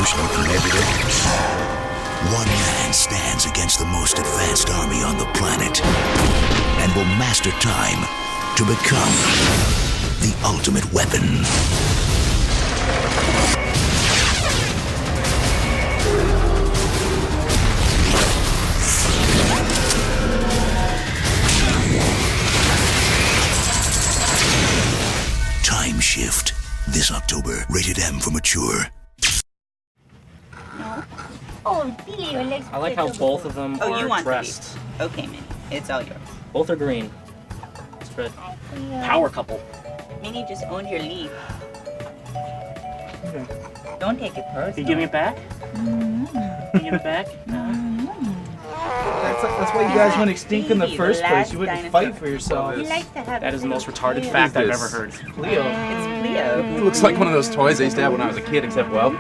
most looking evidence. One man stands against the most advanced army on the planet and will master time to become the ultimate weapon. Time Shift. This October. Rated M for mature. I like how both of them are dressed. Okay, Minnie. It's all yours. Both are green. It's good. Power couple. Minnie just owned your leaf. Don't take it personal. Can you give me it back? Can you give it back? That's why you guys went extinct in the first place. You wouldn't fight for yourselves. That is the most retarded fact I've ever heard. Leo. It's Leo. It looks like one of those toys I used to have when I was a kid, except, well,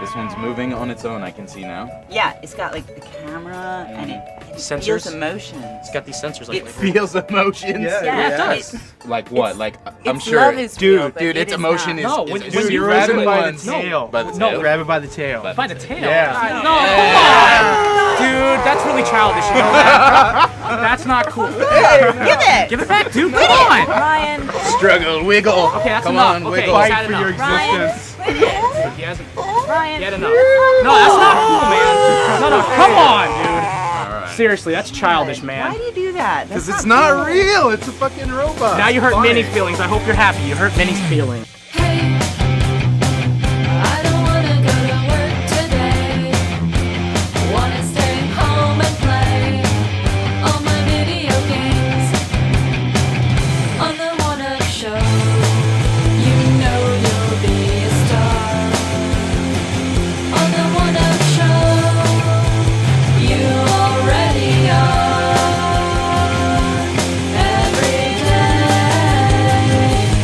this one's moving on its own, I can see now. Yeah, it's got like the camera and it Sensors? feels emotions. It's got these sensors like It Feels emotions. Yeah, it does. Like what? Like, I'm It's sure. love is real, but Dude, it its is emotion not. is. No, is when is you zero grab it and by the ones. tail. By the No, tail. Grab it by the tail. By the tail? Yeah. No, come on! Dude, that's really childish, you know that? That's not cool. Give it! Give it back, dude, come on! Ryan. Struggle, wiggle. Okay, that's Come enough. on, Okay, wiggle. he's Fight had for your enough. existence. He hasn't. Ryan. He had enough. No, that's not cool, man. No, come on, dude. Seriously, that's childish, man. Why do you do that? That's Because it's not real. It's a fucking robot. Now you hurt Fine. Minnie's feelings. I hope you're happy. You hurt Minnie's feelings. Hey, I don't wanna go to work today. Wanna stay home and play all my video games on the One Up Show. You know you'll be a star on the One Up Show. You already are. Every day,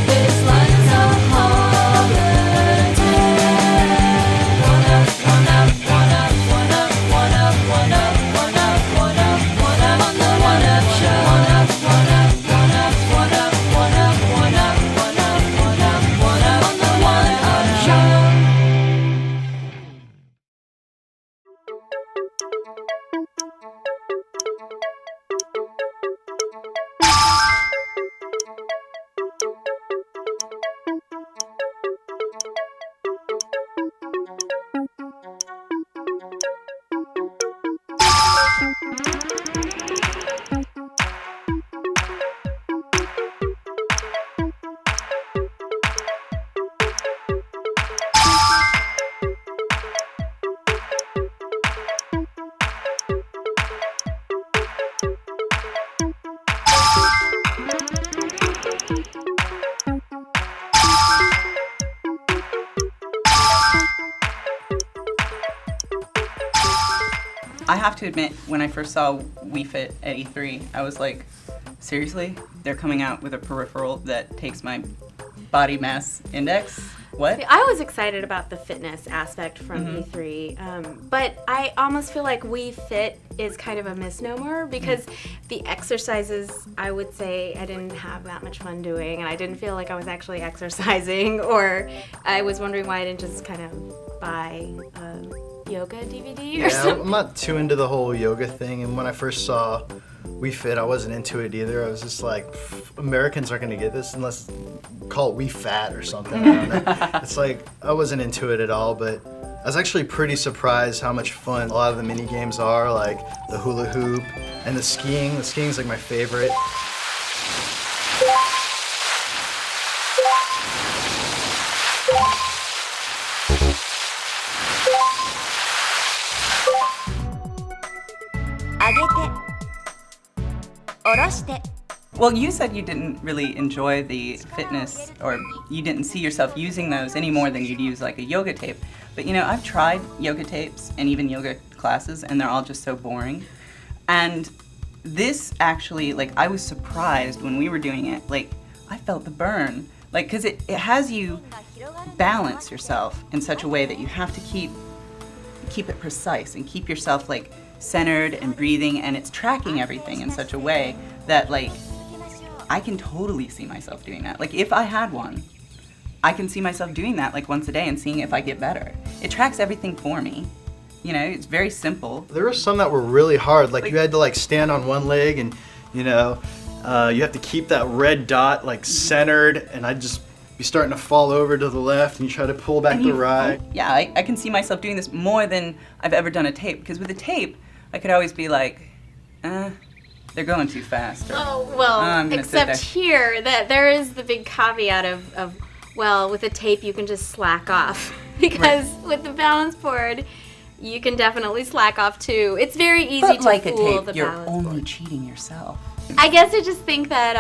this life's a holiday. One up, one up, one up, one up, one up, one up, one up, one up, one up on the One Up Show. One up, one up, one up, one up, one up, one up, one up, one up, one up on the One Up Show. I have to admit, when I first saw Wii Fit at E3, I was like, seriously? They're coming out with a peripheral that takes my body mass index? What? I was excited about the fitness aspect from E3, but I almost feel like Wii Fit is kind of a misnomer because the exercises, I would say I didn't have that much fun doing, and I didn't feel like I was actually exercising, or I was wondering why I didn't just kind of buy a yoga DVD or something. I'm not too into the whole yoga thing, and when I first saw Wii Fit, I wasn't into it either. I was just like, Americans aren't gonna get this unless call it Wii Fat or something. I don't know. It's like, I wasn't into it at all, but I was actually pretty surprised how much fun a lot of the mini games are, like the hula hoop and the skiing. The skiing's like my favorite. Well, you said you didn't really enjoy the fitness, or you didn't see yourself using those any more than you'd use like a yoga tape. But you know, I've tried yoga tapes and even yoga classes, and they're all just so boring. And this actually, like, I was surprised when we were doing it. Like, I felt the burn. Like, because it has you balance yourself in such a way that you have to keep it precise and keep yourself, like, centered and breathing, and it's tracking everything in such a way that, like, I can totally see myself doing that. Like, if I had one, I can see myself doing that like once a day and seeing if I get better. It tracks everything for me. You know, it's very simple. There were some that were really hard. Like you had to like stand on one leg and, you know, you have to keep that red dot like centered, and I'd just be starting to fall over to the left and you try to pull back the right. Yeah, I can see myself doing this more than I've ever done a tape, because with a tape, I could always be like, they're going too fast. Or, Oh, well, I'm gonna sit except there. here, that there is the big caveat of, well, with a tape you can just slack off. Because with the balance board, you can definitely slack off too. It's very easy But to like a fool tape, the you're balance only board. cheating yourself. I guess I just think that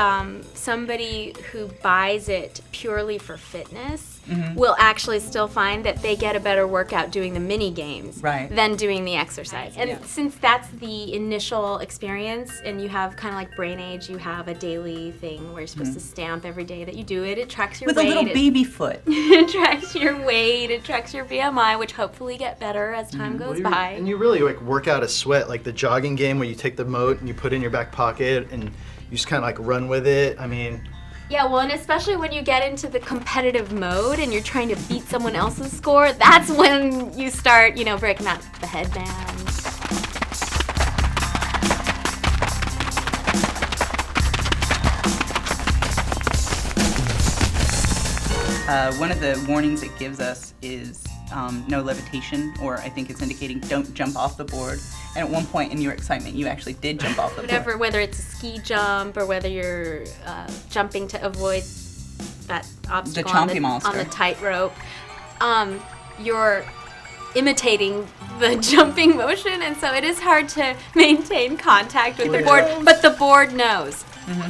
somebody who buys it purely for fitness will actually still find that they get a better workout doing the mini games Right. than doing the exercise. And since that's the initial experience, and you have kind of like brain age, you have a daily thing where you're supposed to stamp every day that you do it. It tracks your With weight. a little baby foot. It tracks your weight. It tracks your BMI, which hopefully get better as time goes by. And you really like work out a sweat, like the jogging game where you take the moat and you put it in your back pocket and you just kind of like run with it. I mean, Yeah, well, and especially when you get into the competitive mode and you're trying to beat someone else's score, that's when you start, you know, breaking out the headband. One of the warnings it gives us is no levitation, or I think it's indicating don't jump off the board. And at one point in your excitement, you actually did jump off the board. Whether it's a ski jump or whether you're jumping to avoid that obstacle on chompy monster. on the tightrope, you're imitating the jumping motion, and so it is hard to maintain contact with the board, but the board knows.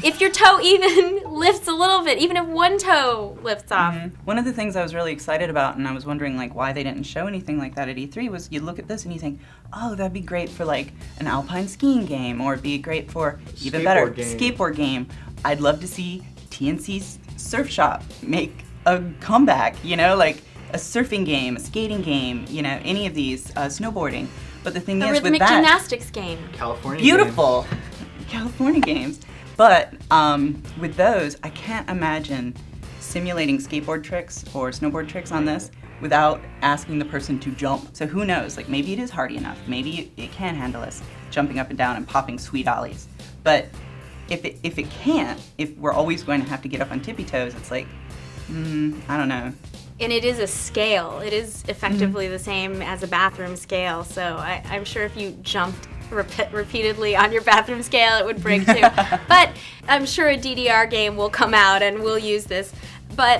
If your toe even lifts a little bit, even if one toe lifts off. One of the things I was really excited about, and I was wondering like why they didn't show anything like that at E3, was you look at this and you think, oh, that'd be great for like an alpine skiing game, or it'd be great for even better skateboard game. I'd love to see TNC's Surf Shop make a comeback, you know, like a surfing game, a skating game, you know, any of these, snowboarding. But the thing A is with rhythmic that, gymnastics game. California. beautiful California games. But with those, I can't imagine simulating skateboard tricks or snowboard tricks on this without asking the person to jump. So who knows? Like maybe it is hardy enough. Maybe it can handle us jumping up and down and popping sweet ollies. But if it can't, if we're always going to have to get up on tippy toes, it's like, I don't know. And it is a scale. It is effectively the same as a bathroom scale. So I'm sure if you jumped repeatedly on your bathroom scale, it would break too. But I'm sure a DDR game will come out and we'll use this. But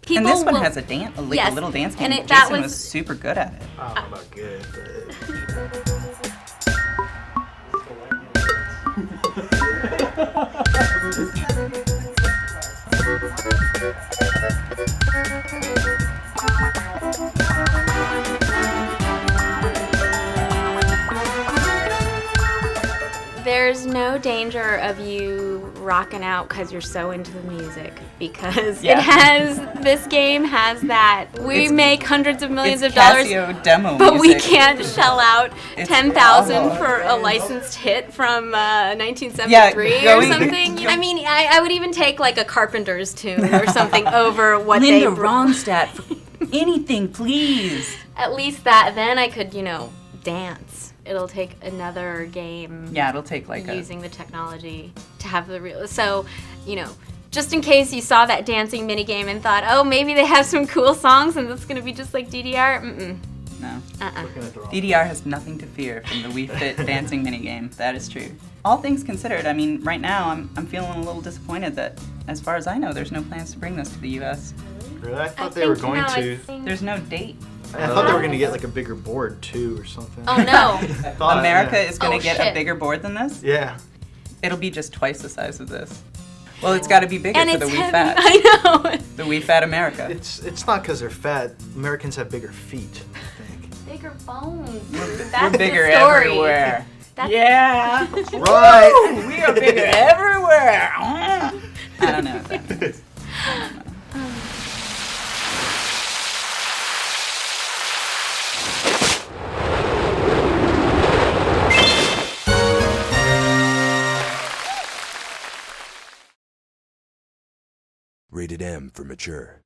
people And this one will, has a dance, a Yes. little dance game. And Jason that was was super good at it. I don't know about good, but there's no danger of you rocking out because you're so into the music, because this game has that. We make hundreds of millions It's of dollars, Casio demo but we music. can't shell out It's $10,000 awful. for a licensed hit from 1973 Yeah, or going- something. I mean, I would even take like a Carpenter's tune or something over what Linda they Ronstadt, anything, please. At least that, then I could, you know, dance. It'll take another game. Yeah, it'll take like using the technology to have the real. So, you know, just in case you saw that dancing minigame and thought, oh, maybe they have some cool songs and it's gonna be just like DDR. No. looking at the wrong. DDR has nothing to fear from the Wii Fit dancing minigame. That is true. All things considered, I mean, right now I'm feeling a little disappointed that, as far as I know, there's no plans to bring this to the U.S. Really? I thought they were going to. There's no date. I thought they were going to get like a bigger board too or something. Oh no. I thought, America yeah. is going Oh, to get shit. a bigger board than this? Yeah. It'll be just twice the size of this. Well, it's got to be bigger And for it's the Wii heavy. Fat. I know. The Wii Fat America. It's not because they're fat. Americans have bigger feet, I think. Bigger bones. We're That's bigger the story. everywhere. That's- Yeah. Right. We are bigger everywhere. I don't know what that means. Rated M for mature.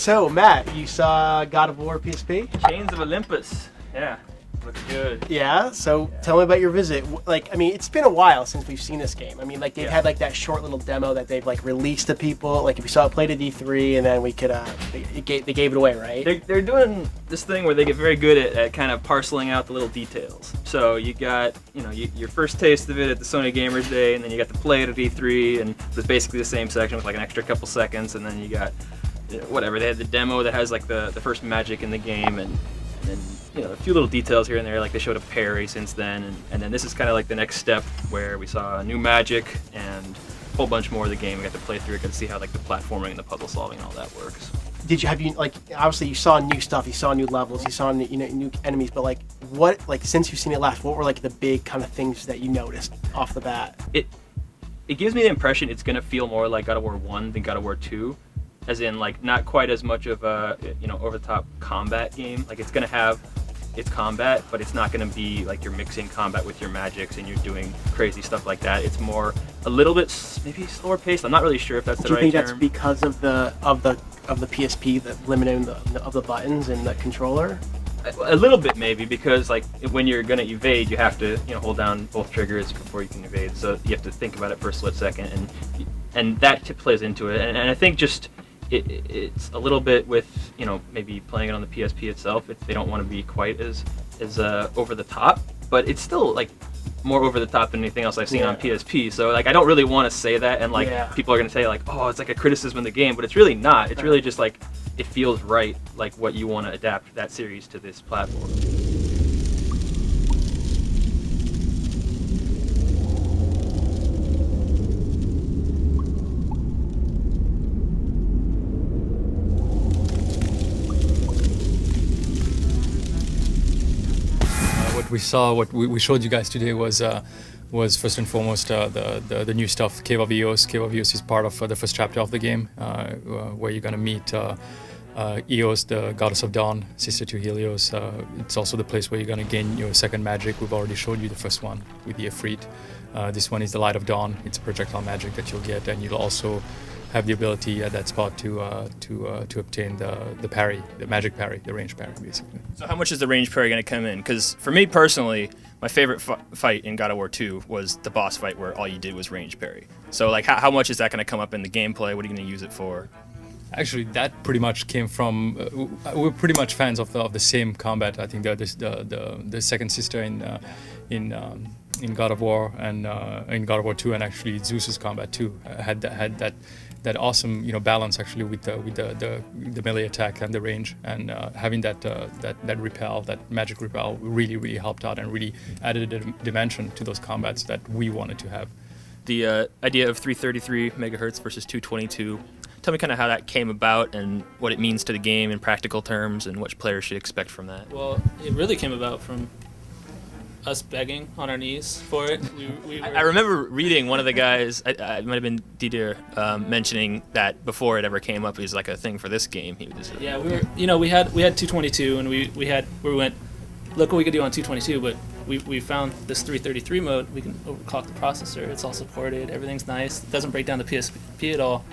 So, Matt, you saw God of War PSP? Chains of Olympus. Yeah, looks good. Yeah, so tell me about your visit. Like, I mean, it's been a while since we've seen this game. I mean, like, they've had, like, that short little demo that they've, like, released to people. Like, if we saw it played at E3, and then we could, they gave it away, right? They're doing this thing where they get very good at kind of parceling out the little details. So you got, your first taste of it at the Sony Gamers Day, and then you got to play it at E3, and it was basically the same section with, like, an extra couple seconds, and then you got, whatever, they had the demo that has, like, the first magic in the game, and a few little details here and there, like they showed a parry since then, and then this is kind of like the next step where we saw new magic and a whole bunch more of the game. We got to play through it, got to see how like the platforming and the puzzle solving and all that works. Have you obviously you saw new stuff, you saw new levels, you saw new enemies, but like what, like since you've seen it last, what were like the big kind of things that you noticed off the bat? It gives me the impression it's gonna feel more like God of War 1 than God of War 2. As in, like, not quite as much of a, over-the-top combat game. Like, it's gonna have its combat, but it's not gonna be like you're mixing combat with your magics and you're doing crazy stuff like that. It's more a little bit maybe slower paced. I'm not really sure if that's the right term. Do you think that's because of the PSP, the limiting of the buttons and the controller? A little bit maybe, because like when you're gonna evade, you have to hold down both triggers before you can evade. So you have to think about it for a split second, and that plays into it. And I think just. It's a little bit with maybe playing it on the PSP itself. They don't want to be quite as over the top, but it's still like more over the top than anything else I've seen on PSP. So like I don't really want to say that, and like people are gonna say like, oh, it's like a criticism of the game, but it's really not. It's really just like it feels right, like what you want to adapt that series to this platform. What we showed you guys today was first and foremost the new stuff, Cave of Eos. Cave of Eos is part of the first chapter of the game, where you're gonna meet Eos, the goddess of dawn, sister to Helios. It's also the place where you're gonna gain your second magic. We've already showed you the first one with the Efreet. This one is the Light of Dawn. It's a projectile magic that you'll get, and you'll also have the ability at that spot to obtain the parry, the magic parry, the range parry, basically. So how much is the range parry going to come in? Because for me personally, my favorite fight in God of War 2 was the boss fight where all you did was range parry. So like how much is that going to come up in the gameplay? What are you going to use it for? Actually, that pretty much came from. We're pretty much fans of the same combat. I think the second sister in God of War and in God of War 2, and actually Zeus's combat too had that awesome balance actually with the melee attack and the range, and having that repel, that magic repel, really helped out and really added a dimension to those combats that we wanted to have. The idea of 333 megahertz versus 222. Tell me kind of how that came about and what it means to the game in practical terms and what players should expect from that. Well, it really came about from us begging on our knees for it. I remember reading one of the guys, it might have been Didier, mentioning that before it ever came up, it was like a thing for this game. He was yeah, we had 222, and we went, look what we could do on 222, but we found this 333 mode. We can overclock the processor. It's all supported. Everything's nice. It doesn't break down the PSP at all.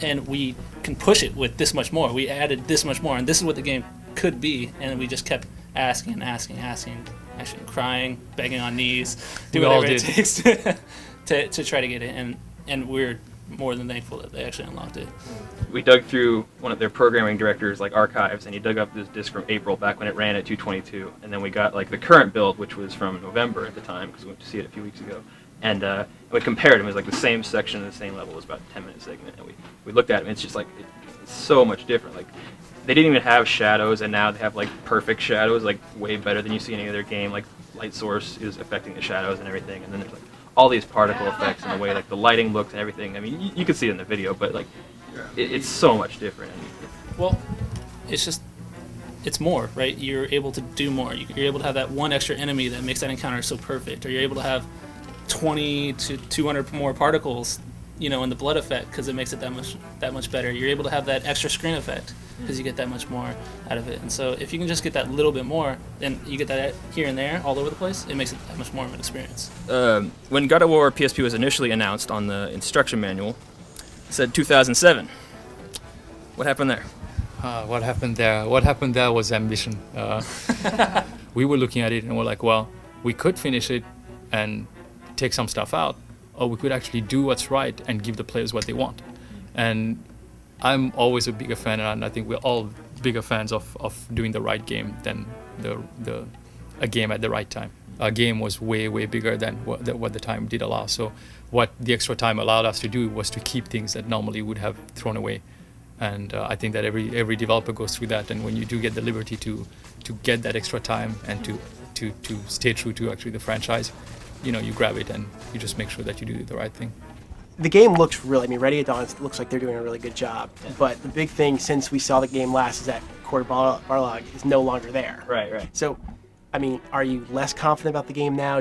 And we can push it with this much more. We added this much more, and this is what the game could be. And we just kept asking, actually crying, begging on knees, do whatever it takes to try to get it. And we're more than thankful that they actually unlocked it. We dug through one of their programming directors' archives, and he dug up this disc from April, back when it ran at 222. And then we got the current build, which was from November at the time, because we went to see it a few weeks ago. And we compared them. It was the same section, the same level. It was about a 10-minute segment, and we looked at them. It's just it's so much different. They didn't even have shadows, and now they have perfect shadows, way better than you see in any other game. Light source is affecting the shadows and everything, and then there's all these particle effects and the way the lighting looks and everything. I mean, you can see it in the video, but it's so much different. Well, it's more, right? You're able to do more. You're able to have that one extra enemy that makes that encounter so perfect, or you're able to have 20 to 200 more particles, in the blood effect, because it makes it that much better. You're able to have that extra screen effect because you get that much more out of it. And so if you can just get that little bit more, then you get that here and there all over the place, it makes it that much more of an experience. When God of War PSP was initially announced on the instruction manual, it said 2007. What happened there? What happened there? What happened there was ambition. We were looking at it and we're like, well, we could finish it and take some stuff out, or we could actually do what's right and give the players what they want. And I'm always a bigger fan, and I think we're all bigger fans of doing the right game than a game at the right time. Our game was way bigger than what the time did allow. So what the extra time allowed us to do was to keep things that normally would have thrown away. And I think that every developer goes through that. And when you do get the liberty to get that extra time and to stay true to actually the franchise, you grab it and you just make sure that you do the right thing. The game looks really, Ready at Dawn looks like they're doing a really good job. But the big thing since we saw the game last is that Cory Barlog is no longer there. Right. So, are you less confident about the game now?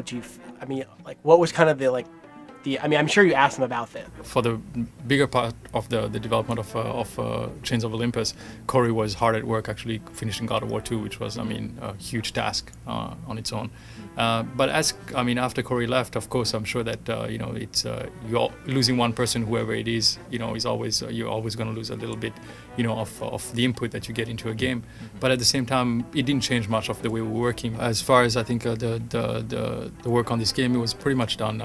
What was kind of I'm sure you asked them about that. For the bigger part of the development of Chains of Olympus, Cory was hard at work actually finishing God of War 2, which was, a huge task on its own. But after Cory left, of course, I'm sure that it's you're losing one person, whoever it is, is always you're always going to lose a little bit, of the input that you get into a game. But at the same time, it didn't change much of the way we were working. As far as I think the work on this game, it was pretty much done.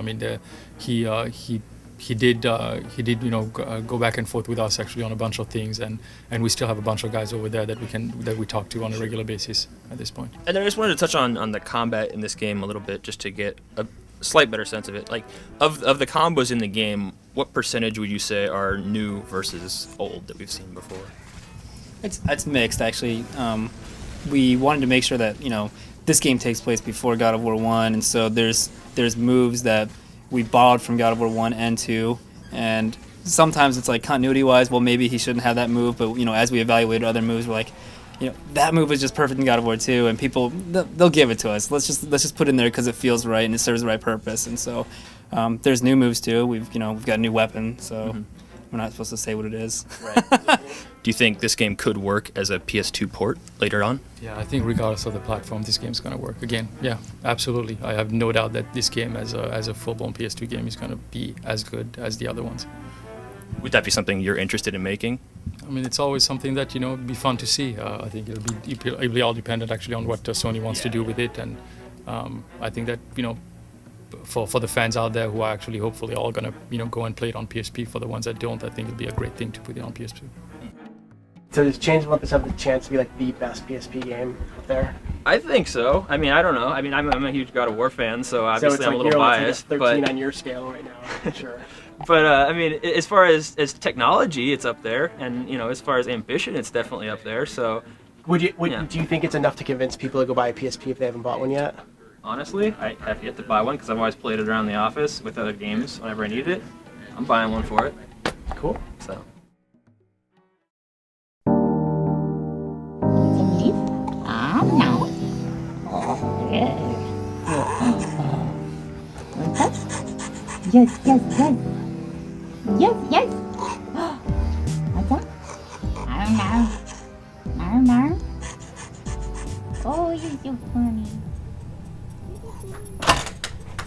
He did go back and forth with us actually on a bunch of things, and we still have a bunch of guys over there that we talk to on a regular basis at this point. And then I just wanted to touch on the combat in this game a little bit, just to get a slight better sense of it. Like, of the combos in the game, what percentage would you say are new versus old that we've seen before? It's mixed, actually. We wanted to make sure that this game takes place before God of War 1, and so there's moves that we borrowed from God of War 1 and 2, and sometimes it's like continuity-wise, well, maybe he shouldn't have that move, but as we evaluated other moves, we're like, that move was just perfect in God of War 2, and people, they'll give it to us. Let's just put it in there because it feels right and it serves the right purpose. And so there's new moves too. We've got a new weapon, so we're not supposed to say what it is. Right. Do you think this game could work as a PS2 port later on? Yeah, I think regardless of the platform, this game's going to work. Again, yeah, absolutely. I have no doubt that this game as a full-blown PS2 game is going to be as good as the other ones. Would that be something you're interested in making? It's always something that, be fun to see. I think it'll be all dependent actually on what Sony wants to do with it. And I think that, for the fans out there who are actually hopefully all going to, go and play it on PSP, for the ones that don't, I think it'll be a great thing to put it on PS2. So does Chains of Olympus have the chance to be like the best PSP game out there? I think so. I don't know. I'm a huge God of War fan, so obviously I'm a little biased. Like 13 on your scale right now, I'm sure. But as far as technology, it's up there, and as far as ambition, it's definitely up there. So, do you think it's enough to convince people to go buy a PSP if they haven't bought one yet? Honestly, I have yet to buy one because I've always played it around the office with other games whenever I need it. I'm buying one for it. Cool. So. Yes. What's that? No. Oh, you're so funny.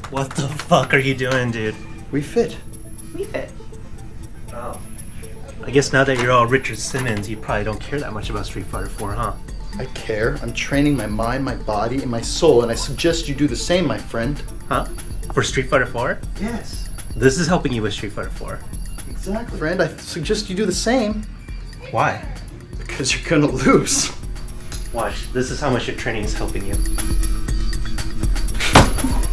What the fuck are you doing, dude? Wii Fit. Wii Fit. Oh. I guess now that you're all Richard Simmons, you probably don't care that much about Street Fighter 4, huh? I care. I'm training my mind, my body, and my soul, and I suggest you do the same, my friend. Huh? For Street Fighter 4? Yes. This is helping you with Street Fighter 4. Exactly. Friend, I suggest you do the same. Why? Because you're gonna lose. Watch, this is how much your training is helping you.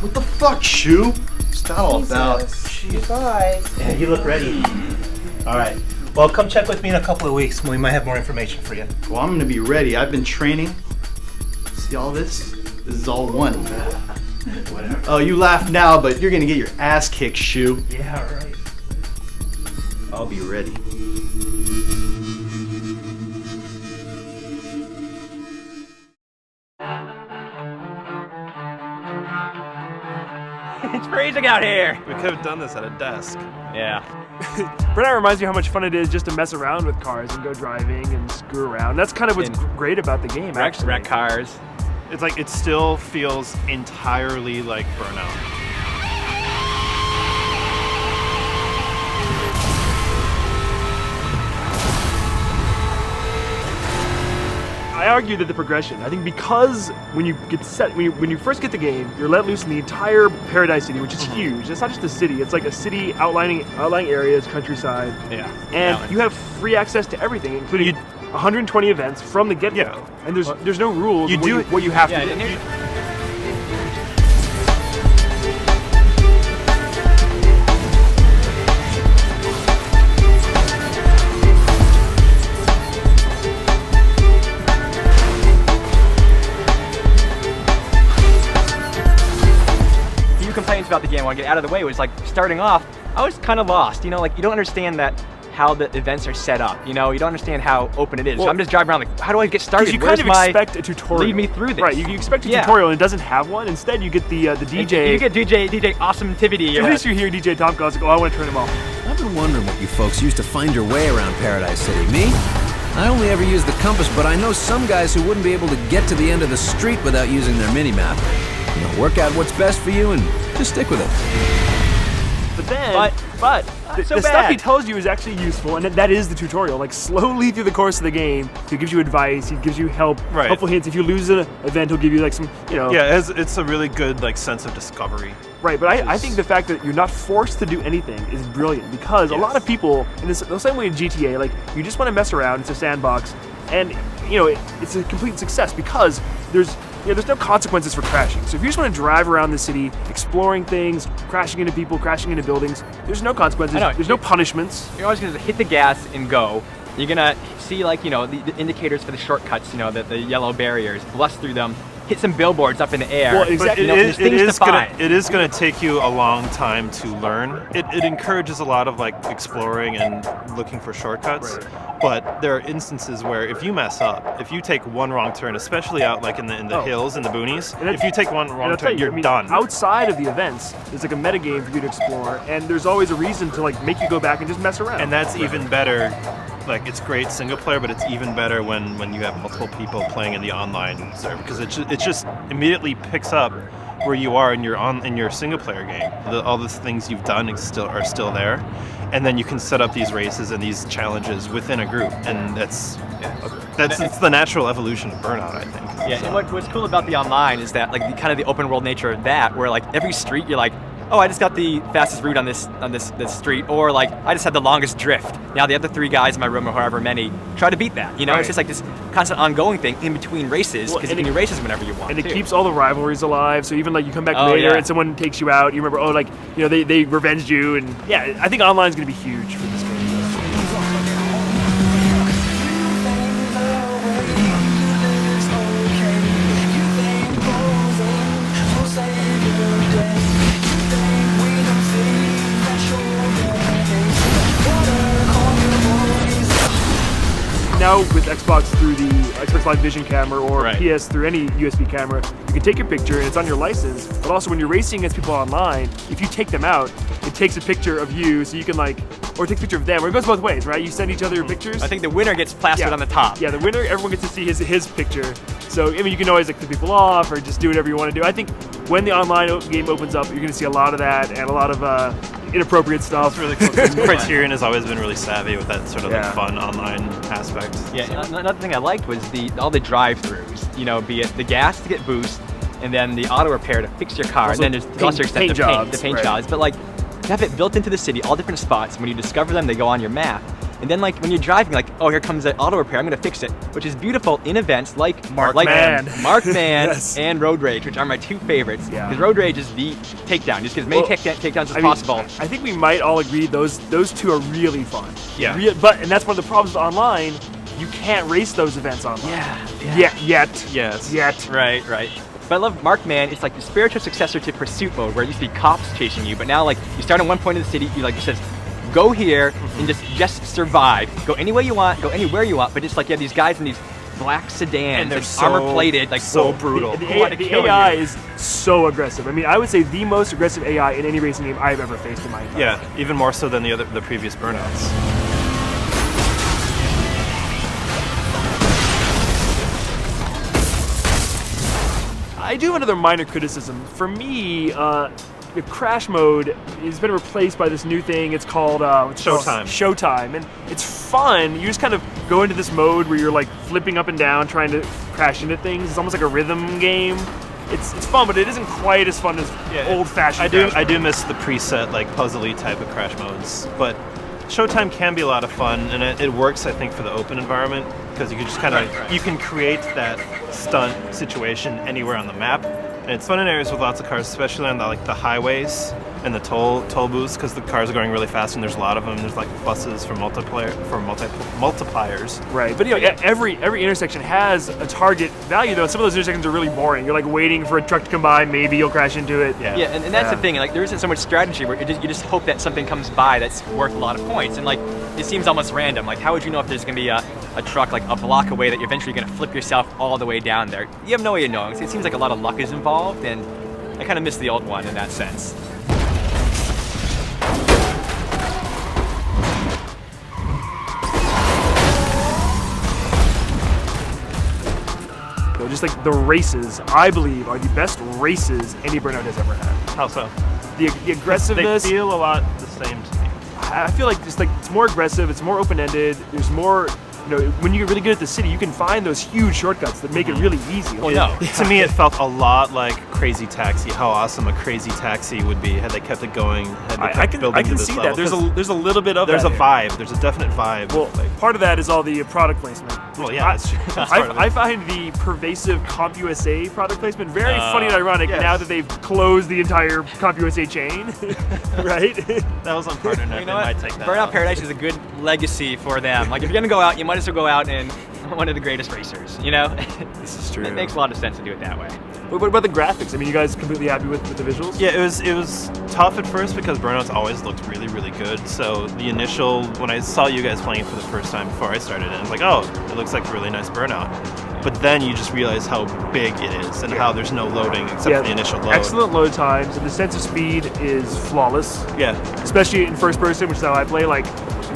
What the fuck, Shu? What's that all about? You guys. Yeah, you look ready. Alright. Well, come check with me in a couple of weeks and we might have more information for you. Well, I'm gonna be ready. I've been training. See all this? This is all one. Whatever. Oh, you laugh now, but you're gonna get your ass kicked, Shu. Yeah, right. I'll be ready. It's freezing out here. We could have done this at a desk. Yeah. Burnout reminds me how much fun it is just to mess around with cars and go driving and screw around. That's kind of what's great about the game, actually. Wreck cars. It's like it still feels entirely like Burnout. I argue that the progression. I think because when you get set, when you first get the game, you're let loose in the entire Paradise City, which is huge. It's not just a city; it's like a city outlying areas, countryside. Yeah. And you have free access to everything, including 120 events from the get-go. Yeah. And there's no rules. You do what you have to do. Complaints about the game I want to get out of the way was like starting off I was kind of lost, you know, like you don't understand that how the events are set up, you know, you don't understand how open it is. Well, so I'm just driving around like, how do I get started? You kind of expect a tutorial. Lead me through this. Right, you expect a tutorial and it doesn't have one. Instead you get the DJ. You get DJ Awesometivity. At least you hear DJ Tom goes, oh, I want to turn him off. I've been wondering what you folks use to find your way around Paradise City. Me? I only ever use the compass, but I know some guys who wouldn't be able to get to the end of the street without using their mini-map. You know, work out what's best for you and just stick with it. But then, the stuff he tells you is actually useful, and that is the tutorial. Like, slowly through the course of the game, he gives you advice, he gives you helpful hints. If you lose an event, he'll give you like some, you know. Yeah, it's a really good like sense of discovery. Right, but I think the fact that you're not forced to do anything is brilliant, because a lot of people, in the same way in GTA, like, you just want to mess around, it's a sandbox, and, you know, it's a complete success because there's no consequences for crashing. So if you just want to drive around the city, exploring things, crashing into people, crashing into buildings, there's no consequences. There's no punishments. You're always going to hit the gas and go. You're going to see, like, you know, the indicators for the shortcuts, you know, the yellow barriers, blast through them, hit some billboards up in the air. Well, exactly. You know, It is going to take you a long time to learn. It encourages a lot of like exploring and looking for shortcuts. But there are instances where if you mess up, if you take one wrong turn, especially out like in the hills and the boonies, if you take one wrong turn, you're done. Outside of the events, there's like a metagame for you to explore, and there's always a reason to like make you go back and just mess around. And that's even better. Like, it's great single player, but it's even better when you have multiple people playing in the online server, because it just immediately picks up where you are in your single player game. All the things you've done are still there, and then you can set up these races and these challenges within a group, and it's the natural evolution of Burnout, I think. Yeah, and what's cool about the online is that like kind of the open world nature of that, where like every street you're like, oh, I just got the fastest route on this street, or like I just had the longest drift. Now the other 3 guys in my room, or however many, try to beat that. You know, it's just like this constant ongoing thing in between races, because you can do races whenever you want. And it keeps all the rivalries alive. So even like you come back later and someone takes you out, you remember, oh, like, you know, they revenged you, and yeah, I think online's gonna be huge for this game. Now with Xbox through the Xbox Live Vision camera, or PS through any USB camera, you can take your picture and it's on your license, but also when you're racing against people online, if you take them out, it takes a picture of you, so you can like, or take a picture of them, or it goes both ways, right? You send each other your pictures. I think the winner gets plastered on the top. Yeah, the winner, everyone gets to see his picture. So, I mean, you can always like, put people off or just do whatever you want to do. I think when the online game opens up, you're going to see a lot of that and a lot of inappropriate stuff. It's really cool. Criterion has always been really savvy with that sort of like fun online aspect. Yeah, another thing I liked was all the drive-throughs. You know, be it the gas to get boost, and then the auto repair to fix your car, also, and then there's also the paint jobs. But like, you have it built into the city, all different spots. When you discover them, they go on your map. And then like when you're driving, like, oh, here comes the auto repair, I'm gonna fix it, which is beautiful in events like Markman and Road Rage, which are my 2 favorites. Because Road Rage is the takedown, just get as many takedowns as possible. I think we might all agree those 2 are really fun. Yeah. And that's one of the problems with online. You can't race those events online. Yet. Right. But I love Markman. It's like the spiritual successor to Pursuit Mode, where it used to be cops chasing you, but now like you start on one point of the city, you like it says, go here and just survive. Go anywhere you want, but it's like you have these guys in these black sedans, and they're like armor plated, like so brutal. The AI is so aggressive. I mean, I would say the most aggressive AI in any racing game I've ever faced in my entire life. Yeah, even more so than the previous Burnouts. I do have another minor criticism. For me, the crash mode has been replaced by this new thing. It's called Showtime. Showtime, and it's fun. You just kind of go into this mode where you're like flipping up and down, trying to crash into things. It's almost like a rhythm game. It's fun, but it isn't quite as fun as old-fashioned. I do miss the preset like puzzly type of crash modes, but Showtime can be a lot of fun, and it works, I think, for the open environment because you can just kind of you can create that stunt situation anywhere on the map, and it's fun in areas with lots of cars, especially on the highways and the toll booths because the cars are going really fast and there's a lot of them. There's like buses for multipliers. Right, but every intersection has a target value though. Some of those intersections are really boring. You're like waiting for a truck to come by, maybe you'll crash into it. Yeah, and that's the thing. Like there isn't so much strategy where you just hope that something comes by that's worth a lot of points, and like it seems almost random. Like how would you know if there's gonna be a truck like a block away that you're eventually gonna flip yourself all the way down there? You have no way of knowing. It seems like a lot of luck is involved, and I kind of miss the old one in that sense. Just like the races, I believe, are the best races any Burnout has ever had. How so? The aggressiveness. They feel a lot the same to me. I feel like it's more aggressive. It's more open-ended. There's more. When you get really good at the city, you can find those huge shortcuts that make it really easy. To me, it felt a lot like Crazy Taxi. How awesome a Crazy Taxi would be had they kept it going. I can see that. There's a little bit of there's that a vibe. There's a definite vibe. Well, part of that is all the product placement. Well, yeah, that's true. I find the pervasive CompUSA product placement very funny and ironic now that they've closed the entire CompUSA chain. Right? That was on partner night. You know what? Burnout Paradise is a good legacy for them. Like if you're gonna go out, you might as well go out in one of the greatest racers. This is true. It makes a lot of sense to do it that way. What about the graphics? I mean, you guys completely happy with the visuals? Yeah, it was tough at first because Burnout's always looked really, really good. So the initial, when I saw you guys playing it for the first time before I started it, I was like, oh, it looks like a really nice Burnout. But then you just realize how big it is and how there's no loading except for the initial load. Excellent load times, and the sense of speed is flawless. Yeah. Especially in first person, which is how I play.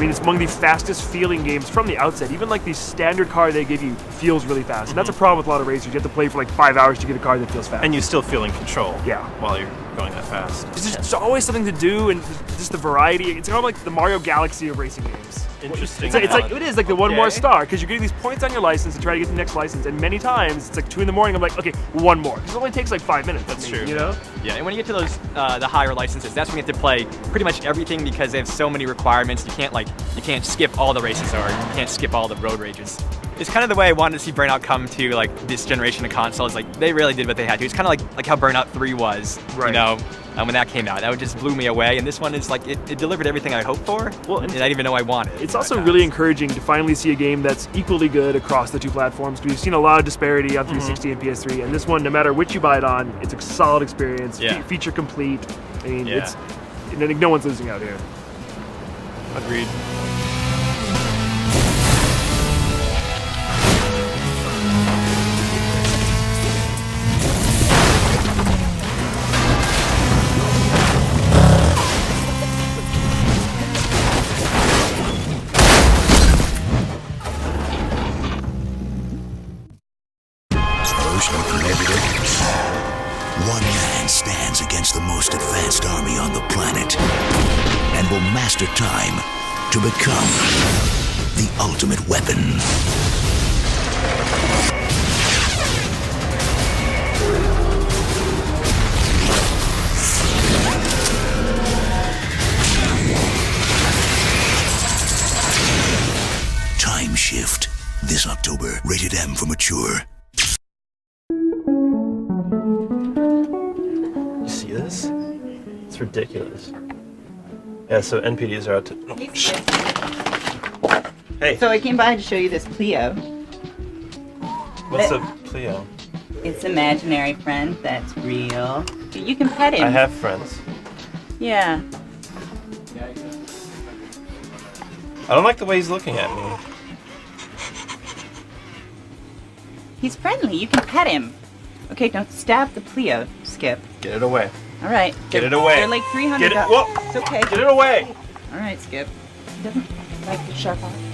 It's among the fastest feeling games from the outset. Even like the standard car they give you feels really fast. And that's a problem with a lot of racers. You have to play for like 5 hours to get a car that feels fast. And you still feel in control Yeah. while you're going that fast. There's always something to do, and just the variety. It's kind of like the Mario Galaxy of racing games. Interesting. It is like the one more star, because you're getting these points on your license to try to get the next license, and many times it's like 2 a.m. I'm like, okay, one more. Because it only takes like 5 minutes. That's true. Yeah, and when you get to those the higher licenses, that's when you have to play pretty much everything because they have so many requirements. You can't skip all the races or you can't skip all the road rages. It's kind of the way I wanted to see Burnout come to like this generation of consoles. Like they really did what they had to. It's kind of like how Burnout 3 was, when that came out. That just blew me away. And this one is like it delivered everything I hoped for. Well, and I didn't even know I wanted. It's also really encouraging to finally see a game that's equally good across the two platforms. We've seen a lot of disparity on 360 and PS3, and this one, no matter which you buy it on, it's a solid experience. Feature complete. I mean, no one's losing out here. Agreed. One man stands against the most advanced army on the planet and will master time to become the ultimate weapon. Time Shift, this October, rated M for mature. See this? It's ridiculous. Yeah, so NPDs are out to... Oh, shit. Hey. So I came by to show you this Pleo. What's a Pleo? It's imaginary friend that's real. You can pet him. I have friends. Yeah. I don't like the way he's looking at me. He's friendly. You can pet him. Okay, don't stab the Pleo, Skip. Get it away. All right. Get it away. They're like $300. Get it. Whoa. It's okay. Get it away. All right, Skip. He doesn't like the sharp eye.